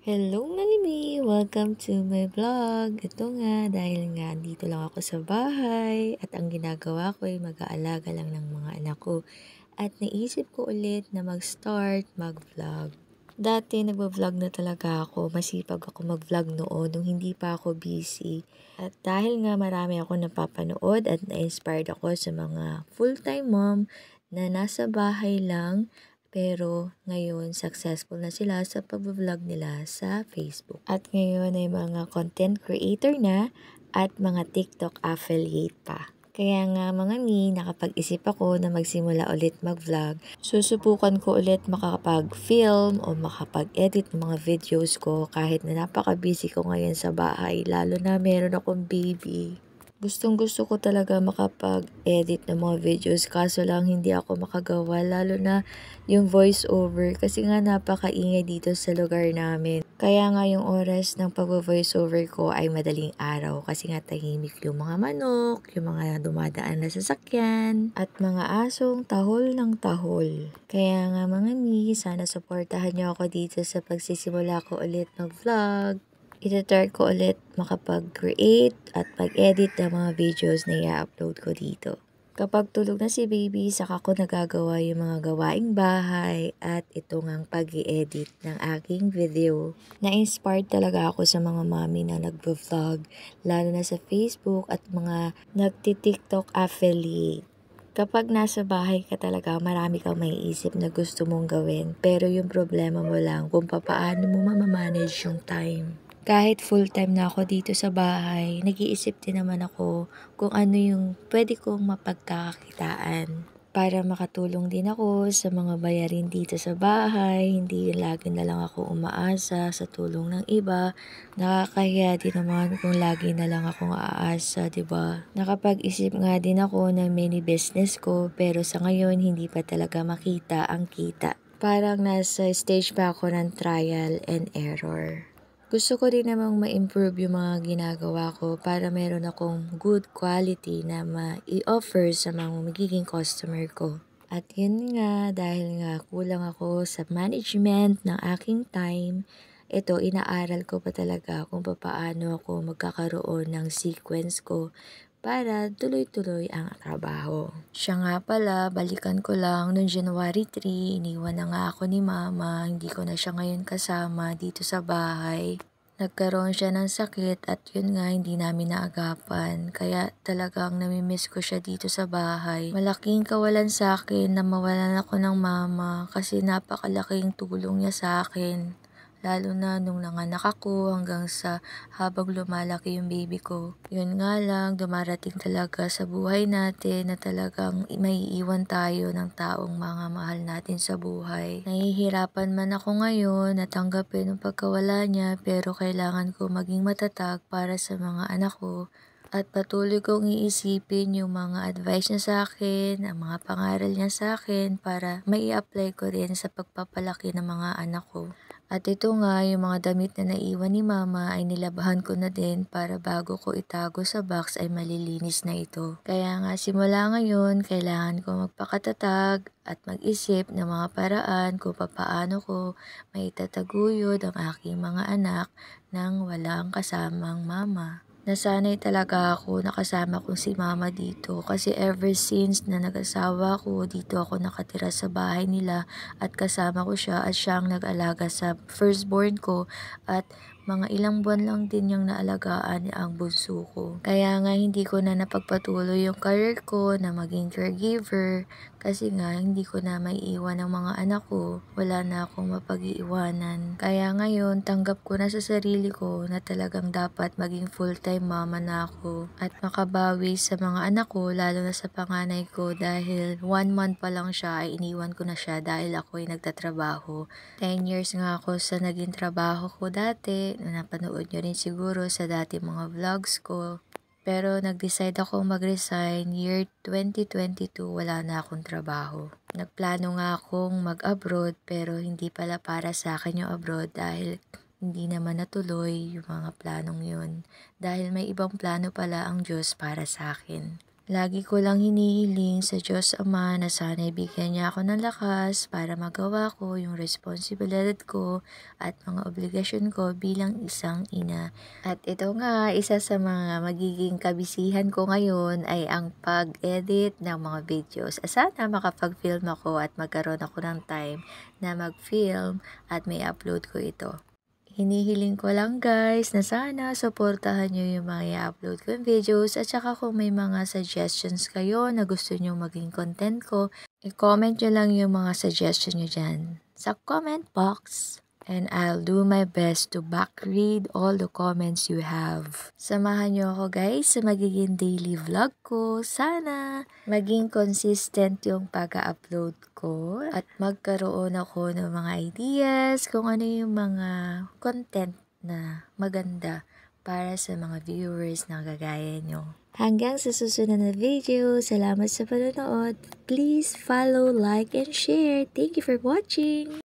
Hello Malimi! Welcome to my vlog. Ito nga, dahil nga dito lang ako sa bahay at ang ginagawa ko ay mag-aalaga lang ng mga anak ko. At naisip ko ulit na mag-start mag-vlog. Dati nagva-vlog na talaga ako, masipag ako mag-vlog noon nung hindi pa ako busy. At dahil nga marami ako napapanood at na-inspired ako sa mga full-time mom na nasa bahay lang, pero ngayon, successful na sila sa pag-vlog nila sa Facebook. At ngayon ay mga content creator na at mga TikTok affiliate pa. Kaya nga mga nakapag-isip ako na magsimula ulit mag-vlog. Susubukan ko ulit makakapag-film o makapag-edit ng mga videos ko kahit na napaka-busy ko ngayon sa bahay, lalo na meron akong baby. Gustong-gusto ko talaga makapag-edit ng mga videos kaso lang hindi ako makagawa, lalo na yung voice over kasi nga napakaingay dito sa lugar namin. Kaya nga yung oras ng pag-voice over ko ay madaling araw kasi nga tahimik yung mga manok, yung mga dumadaan na sasakyan, at mga asong tahol ng tahol. Kaya nga mga sana supportahan niyo ako dito sa pagsisimula ko ulit mag-vlog. Itatry ko ulit makapag-create at mag-edit ng mga videos na i-upload ko dito. Kapag tulog na si baby, saka ko nagagawa yung mga gawaing bahay at ito ngang pag-i-edit ng aking video. Na-inspired talaga ako sa mga mami na nag-vlog, lalo na sa Facebook at mga nagti-TikTok affiliate. Kapag nasa bahay ka talaga, marami kang maiisip na gusto mong gawin, pero yung problema mo lang kung paano mo mamamanage yung time. Kahit full-time na ako dito sa bahay, nag-iisip din naman ako kung ano yung pwede kong mapagkakakitaan para makatulong din ako sa mga bayarin dito sa bahay. Hindi lagi na lang ako umaasa sa tulong ng iba. Nakakahiya din naman kung lagi na lang akong aasa, 'di ba? Nakapag-isip nga din ako ng mini business ko, pero sa ngayon hindi pa talaga makita ang kita. Parang nasa stage pa ako ng trial and error. Gusto ko rin namang ma-improve yung mga ginagawa ko para meron akong good quality na ma-i-offer sa mga magiging customer ko. At yun nga, dahil nga kulang ako sa management ng aking time, ito inaaral ko pa talaga kung paano ako magkakaroon ng sequence ko para tuloy-tuloy ang trabaho. Siya nga pala, balikan ko lang, noong January 3, iniwan na nga ako ni mama, hindi ko na siya ngayon kasama dito sa bahay. Nagkaroon siya ng sakit at yun nga hindi namin naagapan, kaya talagang namimiss ko siya dito sa bahay. Malaking kawalan sa akin na mawalan ako ng mama kasi napakalaking tulong niya sa akin. Lalo na nung nanganak ako hanggang sa habang lumalaki yung baby ko. Yun nga lang, dumarating talaga sa buhay natin na talagang maiiwan tayo ng taong mga mahal natin sa buhay. Nahihirapan man ako ngayon na tanggapin ang pagkawala niya, pero kailangan ko maging matatag para sa mga anak ko. At patuloy kong iisipin yung mga advice niya sa akin, ang mga pangaral niya sa akin para mai-apply ko rin sa pagpapalaki ng mga anak ko. At ito nga, yung mga damit na naiwan ni mama ay nilabahan ko na din para bago ko itago sa box ay malilinis na ito. Kaya nga simula ngayon, kailangan ko magpakatatag at mag-isip ng mga paraan kung paano ko maitataguyod ang aking mga anak nang walang kasamang mama. Nasanay talaga ako nakasama kong si mama dito kasi ever since na nag-asawa ko, dito ako nakatira sa bahay nila at kasama ko siya at siya ang nag-alaga sa firstborn ko at mga ilang buwan lang din yung naalagaan ang bunso ko. Kaya nga hindi ko na napagpatuloy yung career ko na maging caregiver kasi nga hindi ko na maiiwan ang mga anak ko. Wala na akong mapag-iiwanan. Kaya ngayon tanggap ko na sa sarili ko na talagang dapat maging full-time mama na ako at makabawi sa mga anak ko, lalo na sa panganay ko dahil 1 month pa lang siya ay iniwan ko na siya dahil ako ay nagtatrabaho. 10 years nga ako sa naging trabaho ko dati, na napanood nyo rin siguro sa dati mga vlogs ko. Pero nag-decide ako mag-resign year 2022, wala na akong trabaho. Nagplano nga akong mag-abroad pero hindi pala para sa akin yung abroad dahil hindi naman natuloy yung mga planong yun. Dahil may ibang plano pala ang Diyos para sa akin. Lagi ko lang hinihiling sa Diyos Ama na sana'y bigyan niya ako ng lakas para magawa ko yung responsibilidad ko at mga obligasyon ko bilang isang ina. At ito nga, isa sa mga magiging kabisihan ko ngayon ay ang pag-edit ng mga videos. Sana makapag-film ako at magkaroon ako ng time na mag-film at may upload ko ito. Hinihiling ko lang guys na sana suportahan nyo yung mga i-upload kong videos at saka kung may mga suggestions kayo na gusto nyo maging content ko, i-comment nyo lang yung mga suggestion nyo dyan sa comment box. And I'll do my best to back-read all the comments you have. Samahan nyo ako guys sa magiging daily vlog ko. Sana maging consistent yung pag-upload ko at magkaroon ako ng mga ideas kung ano yung mga content na maganda para sa mga viewers na kagaya nyo. Hanggang sa susunod na video, salamat sa panonood. Please follow, like, and share. Thank you for watching!